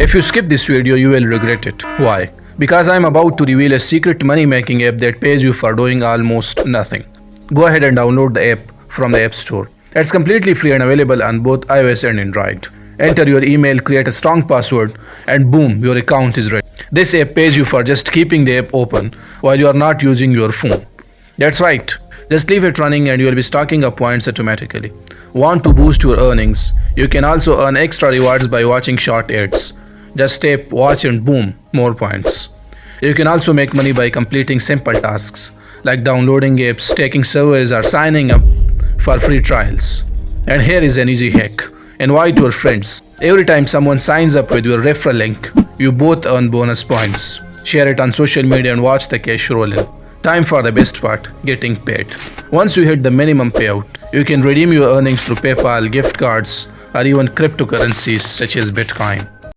If you skip this video, you will regret it. Why? Because I am about to reveal a secret money making app that pays you for doing almost nothing. Go ahead and download the app from the App Store. It's completely free and available on both iOS and Android. Enter your email, create a strong password, and boom, your account is ready. This app pays you for just keeping the app open while you are not using your phone. That's right. Just leave it running and you will be stacking up points automatically. Want to boost your earnings? You can also earn extra rewards by watching short ads. Just tap watch and boom, more points. You can also make money by completing simple tasks like downloading apps, taking surveys, or signing up for free trials. And here is an easy hack. Invite your friends. Every time someone signs up with your referral link, you both earn bonus points. Share it on social media and watch the cash roll in. Time for the best part, getting paid. Once you hit the minimum payout, you can redeem your earnings through PayPal, gift cards, or even cryptocurrencies such as Bitcoin.